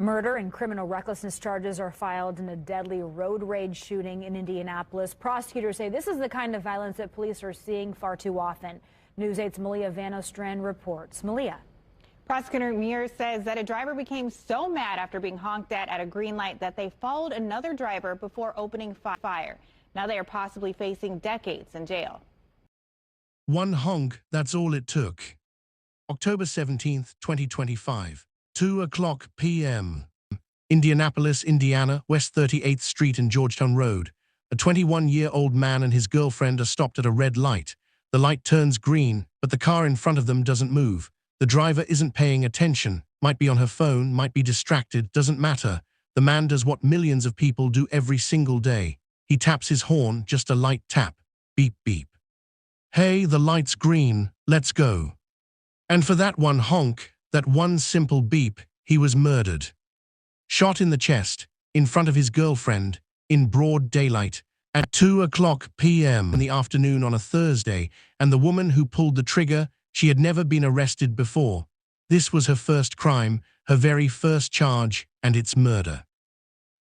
Murder and criminal recklessness charges are filed in a deadly road rage shooting in Indianapolis. Prosecutors say this is the kind of violence that police are seeing far too often. News 8's Malia Van Ostrand reports. Malia. Prosecutor Muir says that a driver became so mad after being honked at a green light that they followed another driver before opening fire. Now they are possibly facing decades in jail. One honk, that's all it took. October 17th, 2025, 2:00 p.m. Indianapolis, Indiana, West 38th Street and Georgetown Road. A 21-year-old man and his girlfriend are stopped at a red light. The light turns green, but the car in front of them doesn't move. The driver isn't paying attention, might be on her phone, might be distracted, doesn't matter. The man does what millions of people do every single day. He taps his horn, just a light tap. Beep, beep. Hey, the light's green, let's go. And for that one honk, that one simple beep, he was murdered. Shot in the chest, in front of his girlfriend, in broad daylight, at 2:00 p.m. in the afternoon on a Thursday, and the woman who pulled the trigger, she had never been arrested before. This was her first crime, her very first charge, and it's murder.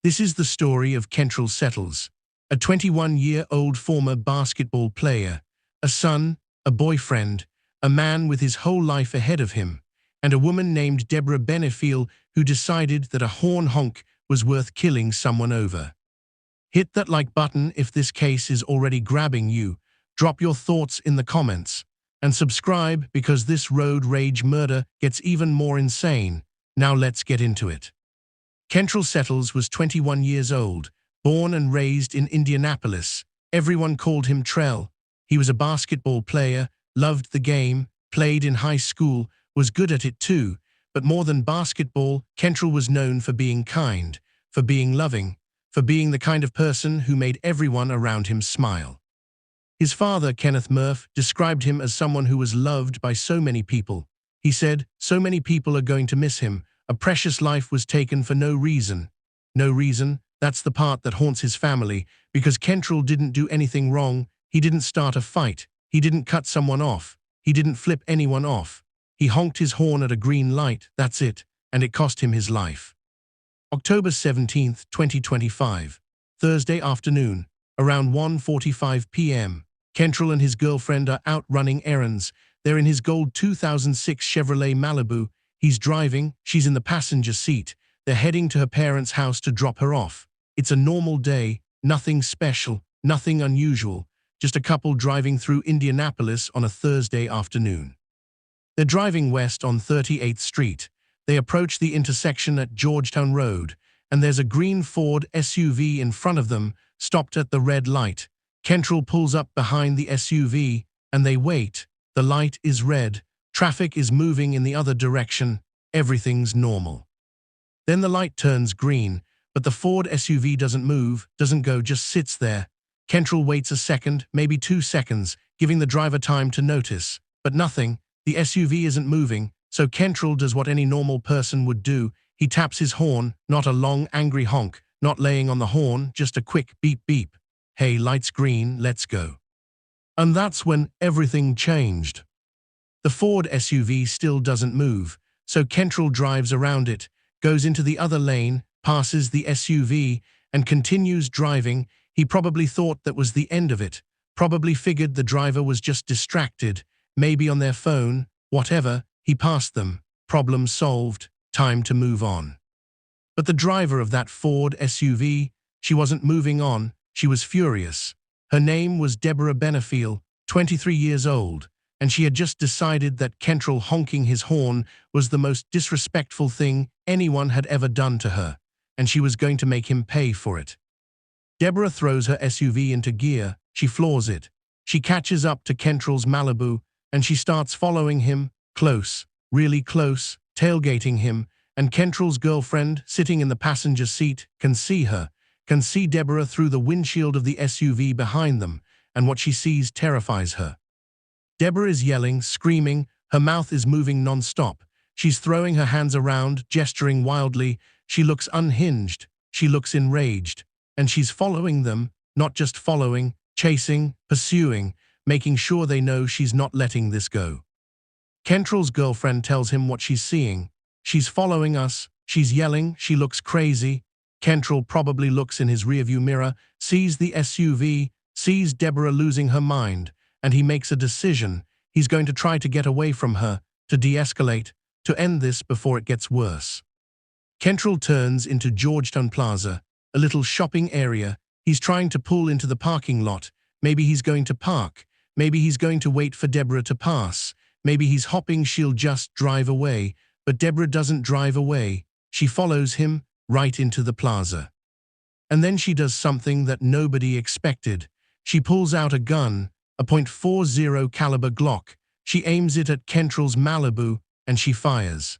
This is the story of Kentrell Settles, a 21-year-old former basketball player, a son, a boyfriend, a man with his whole life ahead of him, and a woman named Deborah Benefiel who decided that a horn honk was worth killing someone over. Hit that like button if this case is already grabbing you, drop your thoughts in the comments, and subscribe because this road rage murder gets even more insane. Now let's get into it. Kentrell Settles was 21 years old, born and raised in Indianapolis. Everyone called him Trell. He was a basketball player, loved the game, played in high school, was good at it too, but more than basketball, Kentrell was known for being kind, for being loving, for being the kind of person who made everyone around him smile. His father, Kenneth Murph, described him as someone who was loved by so many people. He said, so many people are going to miss him. A precious life was taken for no reason. No reason, that's the part that haunts his family, because Kentrell didn't do anything wrong. He didn't start a fight. He didn't cut someone off. He didn't flip anyone off. He honked his horn at a green light, that's it, and it cost him his life. October 17th, 2025, Thursday afternoon, around 1:45 p.m. Kentrell and his girlfriend are out running errands. They're in his gold 2006 Chevrolet Malibu. He's driving, she's in the passenger seat. They're heading to her parents' house to drop her off. It's a normal day, nothing special, nothing unusual. Just a couple driving through Indianapolis on a Thursday afternoon. They're driving west on 38th Street. They approach the intersection at Georgetown Road, and there's a green Ford SUV in front of them, stopped at the red light. Kentrell pulls up behind the SUV, and they wait. The light is red. Traffic is moving in the other direction. Everything's normal. Then the light turns green, but the Ford SUV doesn't move, doesn't go, just sits there. Kentrell waits a second, maybe 2 seconds, giving the driver time to notice. But nothing. The SUV isn't moving, so Kentrell does what any normal person would do. He taps his horn, not a long, angry honk, not laying on the horn, just a quick beep beep. Hey, light's green, let's go. And that's when everything changed. The Ford SUV still doesn't move, so Kentrell drives around it, goes into the other lane, passes the SUV, and continues driving. He probably thought that was the end of it, probably figured the driver was just distracted, maybe on their phone, whatever. He passed them, problem solved, time to move on. But the driver of that Ford SUV, she wasn't moving on, she was furious. Her name was Deborah Benefiel, 23 years old, and she had just decided that Kentrell honking his horn was the most disrespectful thing anyone had ever done to her, and she was going to make him pay for it. Deborah throws her SUV into gear, she floors it. She catches up to Kentrell's Malibu, and she starts following him, close, really close, tailgating him, and Kentrell's girlfriend, sitting in the passenger seat, can see her, can see Deborah through the windshield of the SUV behind them, and what she sees terrifies her. Deborah is yelling, screaming, her mouth is moving non-stop. She's throwing her hands around, gesturing wildly. She looks unhinged, she looks enraged. And she's following them, not just following, chasing, pursuing, making sure they know she's not letting this go. Kentrell's girlfriend tells him what she's seeing. She's following us, She's yelling, she looks crazy. Kentrell probably looks in his rearview mirror, sees the SUV, sees Deborah losing her mind, and he makes a decision. He's going to try to get away from her, to de-escalate, to end this before it gets worse. Kentrell turns into Georgetown Plaza, a little shopping area. He's trying to pull into the parking lot. Maybe he's going to park. Maybe he's going to wait for Deborah to pass. Maybe he's hoping she'll just drive away. But Deborah doesn't drive away. She follows him right into the plaza. And then she does something that nobody expected. She pulls out a gun, a .40 caliber Glock. She aims it at Kentrell's Malibu, and she fires.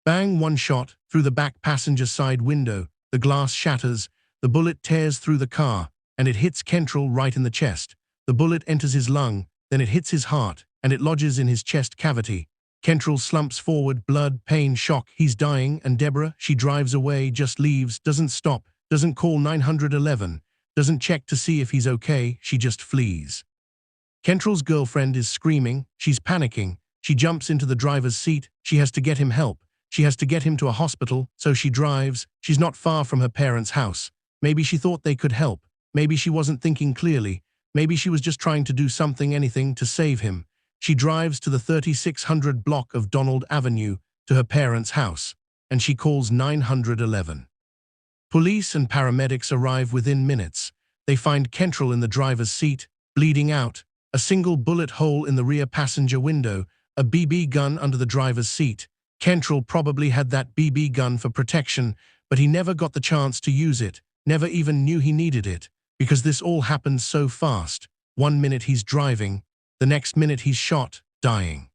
Bang, one shot through the back passenger side window. The glass shatters. The bullet tears through the car, and it hits Kentrell right in the chest. The bullet enters his lung, then it hits his heart, and it lodges in his chest cavity. Kentrell slumps forward, blood, pain, shock. He's dying, and Deborah, she drives away, just leaves, doesn't stop, doesn't call 911, doesn't check to see if he's okay, she just flees. Kentrell's girlfriend is screaming, she's panicking. She jumps into the driver's seat. She has to get him help. She has to get him to a hospital, so she drives. She's not far from her parents' house. Maybe she thought they could help. Maybe she wasn't thinking clearly. Maybe she was just trying to do something, anything, to save him. She drives to the 3600 block of Donald Avenue to her parents' house, and she calls 911. Police and paramedics arrive within minutes. They find Kentrell in the driver's seat, bleeding out, a single bullet hole in the rear passenger window, a BB gun under the driver's seat. Kentrell probably had that BB gun for protection, but he never got the chance to use it, never even knew he needed it, because this all happened so fast. 1 minute he's driving, the next minute he's shot, dying.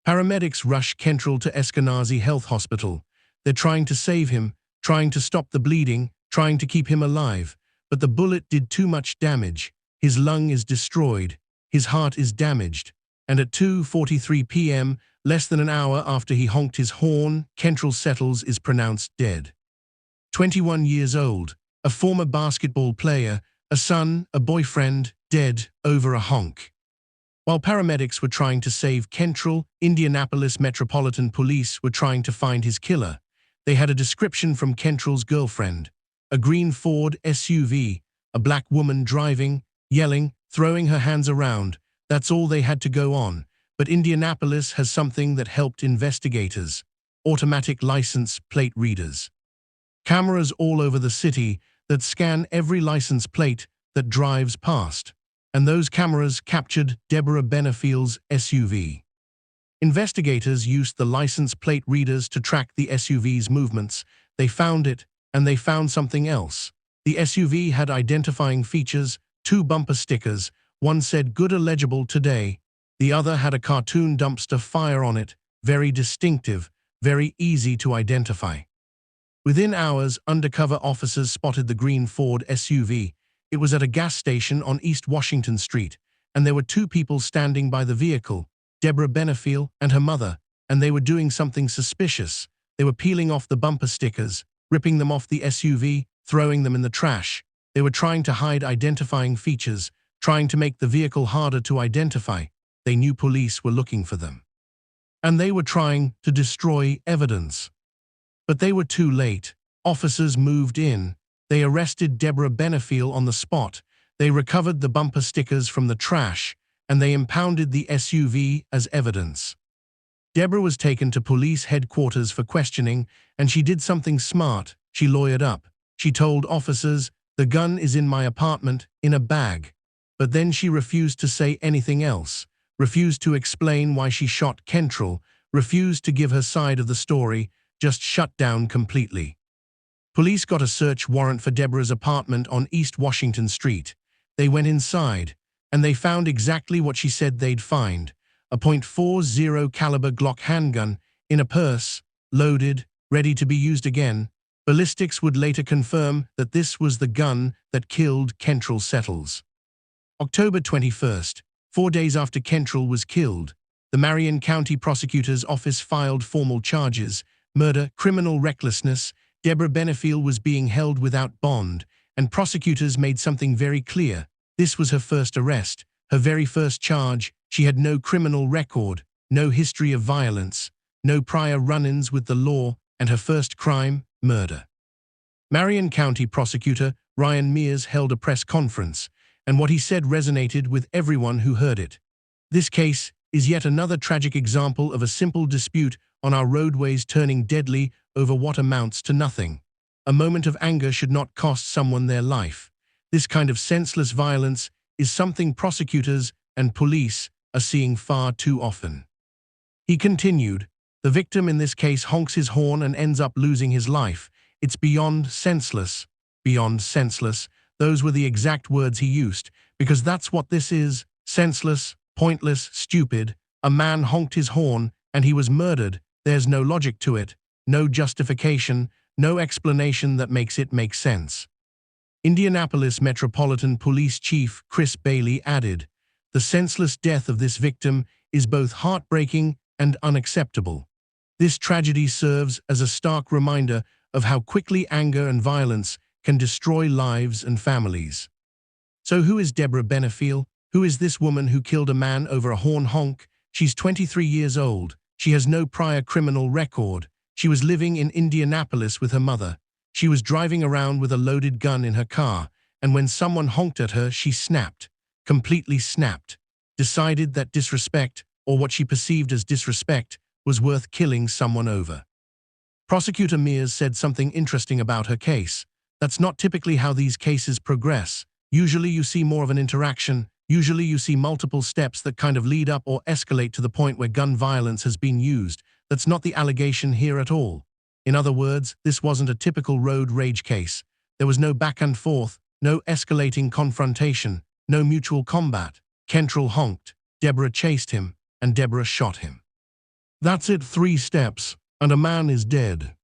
Paramedics rush Kentrell to Eskenazi Health Hospital. They're trying to save him, trying to stop the bleeding, trying to keep him alive, but the bullet did too much damage. His lung is destroyed, his heart is damaged, and at 2:43 p.m., less than an hour after he honked his horn, Kentrell Settles is pronounced dead. 21 years old, a former basketball player, a son, a boyfriend, dead over a honk. While paramedics were trying to save Kentrell, Indianapolis Metropolitan Police were trying to find his killer. They had a description from Kentrell's girlfriend, a green Ford SUV, a black woman driving, yelling, throwing her hands around. That's all they had to go on. But Indianapolis has something that helped investigators: automatic license plate readers. Cameras all over the city that scan every license plate that drives past. And those cameras captured Deborah Benefiel's SUV. Investigators used the license plate readers to track the SUV's movements. They found it, and they found something else. The SUV had identifying features, 2 bumper stickers. One said "Good illegible today." The other had a cartoon dumpster fire on it, very distinctive, very easy to identify. Within hours, undercover officers spotted the green Ford SUV. It was at a gas station on East Washington Street, and there were 2 people standing by the vehicle, Deborah Benefiel and her mother, and they were doing something suspicious. They were peeling off the bumper stickers, ripping them off the SUV, throwing them in the trash. They were trying to hide identifying features, trying to make the vehicle harder to identify. They knew police were looking for them. And they were trying to destroy evidence. But they were too late. Officers moved in. They arrested Deborah Benefiel on the spot. They recovered the bumper stickers from the trash, and they impounded the SUV as evidence. Deborah was taken to police headquarters for questioning, and she did something smart. She lawyered up. She told officers, "The gun is in my apartment, in a bag." But then she refused to say anything else, refused to explain why she shot Kentrell, refused to give her side of the story, just shut down completely. Police got a search warrant for Deborah's apartment on East Washington Street. They went inside, and they found exactly what she said they'd find: a .40 caliber Glock handgun in a purse, loaded, ready to be used again. Ballistics would later confirm that this was the gun that killed Kentrell Settles. October 21st, 4 days after Kentrell was killed, the Marion County Prosecutor's Office filed formal charges: murder, criminal recklessness. Deborah Benefiel was being held without bond, and prosecutors made something very clear. This was her first arrest, her very first charge. She had no criminal record, no history of violence, no prior run-ins with the law, and her first crime, murder. Marion County Prosecutor Ryan Mears held a press conference, and what he said resonated with everyone who heard it. This case is yet another tragic example of a simple dispute on our roadways turning deadly over what amounts to nothing. A moment of anger should not cost someone their life. This kind of senseless violence is something prosecutors and police are seeing far too often. He continued, the victim in this case honks his horn and ends up losing his life. It's beyond senseless. Beyond senseless. Those were the exact words he used, because that's what this is. Senseless, pointless, stupid. A man honked his horn and he was murdered. There's no logic to it, no justification, no explanation that makes it make sense. Indianapolis Metropolitan Police Chief Chris Bailey added, the senseless death of this victim is both heartbreaking and unacceptable. This tragedy serves as a stark reminder of how quickly anger and violence can destroy lives and families. So who is Deborah Benefiel? Who is this woman who killed a man over a horn honk? She's 23 years old. She has no prior criminal record. She was living in Indianapolis with her mother. She was driving around with a loaded gun in her car, and when someone honked at her, she snapped, completely snapped, decided that disrespect, or what she perceived as disrespect, was worth killing someone over. Prosecutor Mears said something interesting about her case. That's not typically how these cases progress. Usually you see more of an interaction. Usually you see multiple steps that kind of lead up or escalate to the point where gun violence has been used. That's not the allegation here at all. In other words, this wasn't a typical road rage case. There was no back and forth, no escalating confrontation, no mutual combat. Kentrell honked, Deborah chased him, and Deborah shot him. That's it, 3 steps, and a man is dead.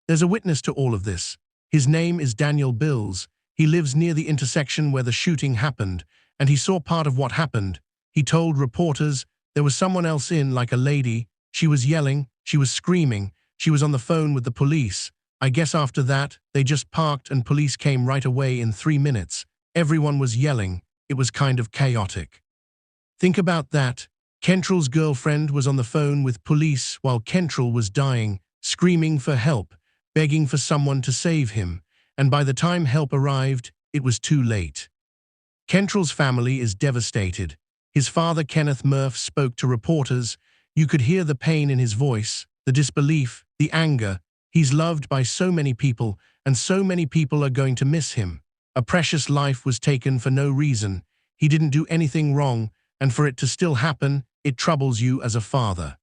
There's a witness to all of this. His name is Daniel Bills. He lives near the intersection where the shooting happened, and he saw part of what happened. He told reporters there was someone else in, like a lady. She was yelling, she was screaming, she was on the phone with the police. I guess after that, they just parked and police came right away in 3 minutes. Everyone was yelling. It was kind of chaotic. Think about that. Kentrell's girlfriend was on the phone with police while Kentrell was dying, screaming for help, begging for someone to save him, and by the time help arrived, it was too late. Kentrell's family is devastated. His father, Kenneth Murph, spoke to reporters. You could hear the pain in his voice, the disbelief, the anger. He's loved by so many people, and so many people are going to miss him. A precious life was taken for no reason. He didn't do anything wrong, and for it to still happen, it troubles you as a father.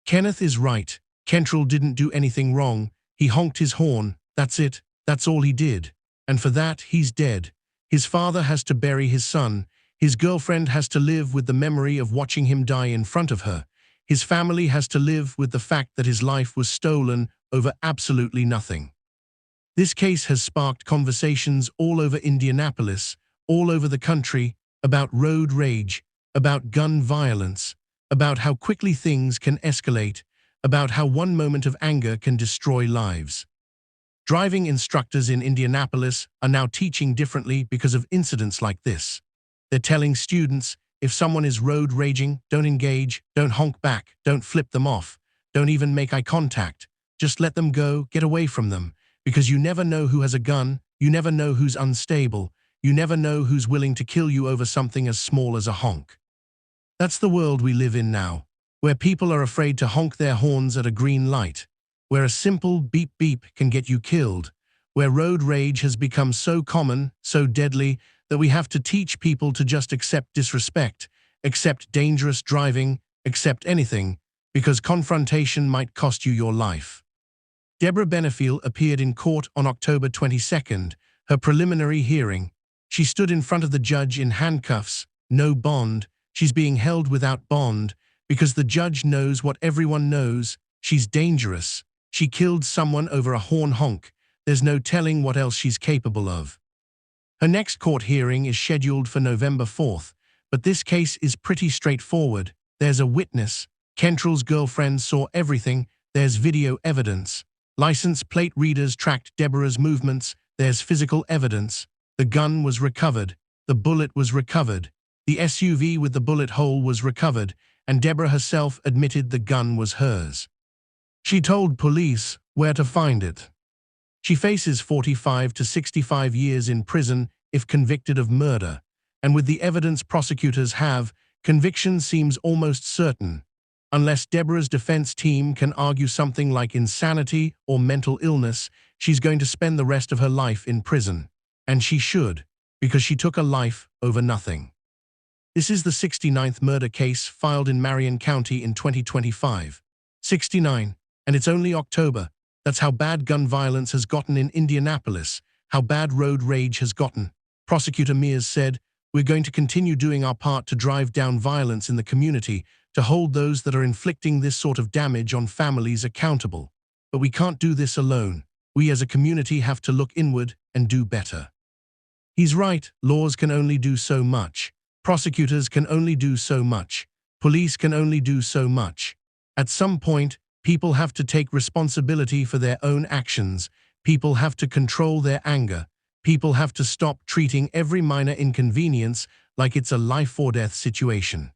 Kenneth is right. Kentrell didn't do anything wrong. He honked his horn. That's it. That's all he did. And for that, he's dead. His father has to bury his son. His girlfriend has to live with the memory of watching him die in front of her. His family has to live with the fact that his life was stolen over absolutely nothing. This case has sparked conversations all over Indianapolis, all over the country, about road rage, about gun violence, about how quickly things can escalate, about how one moment of anger can destroy lives. Driving instructors in Indianapolis are now teaching differently because of incidents like this. They're telling students, if someone is road raging, don't engage, don't honk back, don't flip them off, don't even make eye contact. Just let them go, get away from them, because you never know who has a gun, you never know who's unstable, you never know who's willing to kill you over something as small as a honk. That's the world we live in now, where people are afraid to honk their horns at a green light, where a simple beep beep can get you killed, where road rage has become so common, so deadly, that we have to teach people to just accept disrespect, accept dangerous driving, accept anything, because confrontation might cost you your life. Deborah Benefiel appeared in court on October 22nd, her preliminary hearing. She stood in front of the judge in handcuffs, no bond. She's being held without bond because the judge knows what everyone knows. She's dangerous. She killed someone over a horn honk. There's no telling what else she's capable of. Her next court hearing is scheduled for November 4th, but this case is pretty straightforward. There's a witness. Kentrell's girlfriend saw everything. There's video evidence. License plate readers tracked Deborah's movements. There's physical evidence. The gun was recovered. The bullet was recovered. The SUV with the bullet hole was recovered, and Deborah herself admitted the gun was hers. She told police, where to find it. She faces 45 to 65 years in prison if convicted of murder, and with the evidence prosecutors have, conviction seems almost certain, unless Deborah's defense team can argue something like insanity or mental illness. She's going to spend the rest of her life in prison. And she should, because she took a life over nothing. This is the 69th murder case filed in Marion County in 2025. 69, and it's only October. That's how bad gun violence has gotten in Indianapolis, how bad road rage has gotten. Prosecutor Mears said, "We're going to continue doing our part to drive down violence in the community, to hold those that are inflicting this sort of damage on families accountable. But we can't do this alone. We as a community have to look inward and do better." He's right, laws can only do so much. Prosecutors can only do so much. Police can only do so much. At some point, people have to take responsibility for their own actions. People have to control their anger. People have to stop treating every minor inconvenience like it's a life-or-death situation.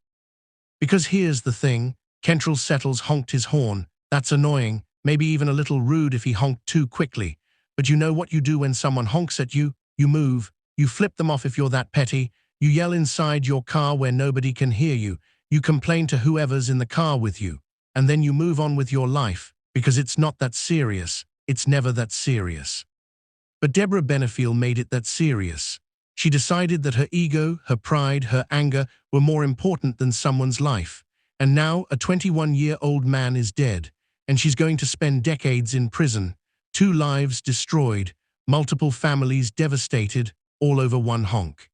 Because here's the thing, Kentrell Settles honked his horn. That's annoying, maybe even a little rude if he honked too quickly. But you know what you do when someone honks at you? You move. You flip them off if you're that petty. You yell inside your car where nobody can hear you. You complain to whoever's in the car with you. And then you move on with your life, because it's not that serious. It's never that serious. But Deborah Benefiel made it that serious. She decided that her ego, her pride, her anger were more important than someone's life. And now a 21-year-old man is dead, and she's going to spend decades in prison. 2 lives destroyed, multiple families devastated, all over one honk.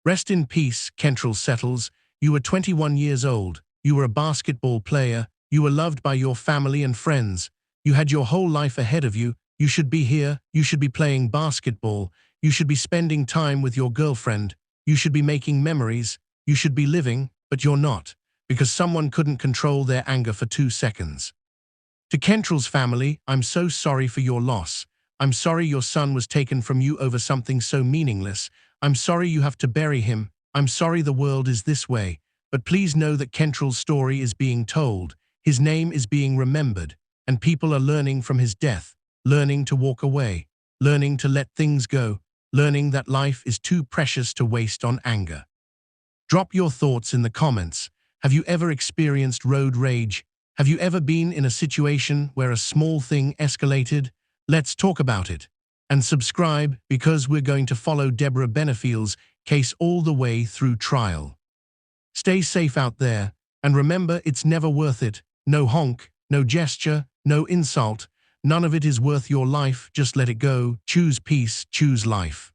Rest in peace, Kentrell Settles. You were 21 years old. You were a basketball player. You were loved by your family and friends. You had your whole life ahead of you. You should be here. You should be playing basketball. You should be spending time with your girlfriend. You should be making memories. You should be living, but you're not, because someone couldn't control their anger for 2 seconds. To Kentrell's family, I'm so sorry for your loss. I'm sorry your son was taken from you over something so meaningless. I'm sorry you have to bury him. I'm sorry the world is this way. But please know that Kentrell's story is being told. His name is being remembered. And people are learning from his death, learning to walk away, learning to let things go, learning that life is too precious to waste on anger. Drop your thoughts in the comments. Have you ever experienced road rage? Have you ever been in a situation where a small thing escalated? Let's talk about it. And subscribe, because we're going to follow Deborah Benefiel's case all the way through trial. Stay safe out there, and remember, it's never worth it. No honk, no gesture, no insult. None of it is worth your life. Just let it go. Choose peace, choose life.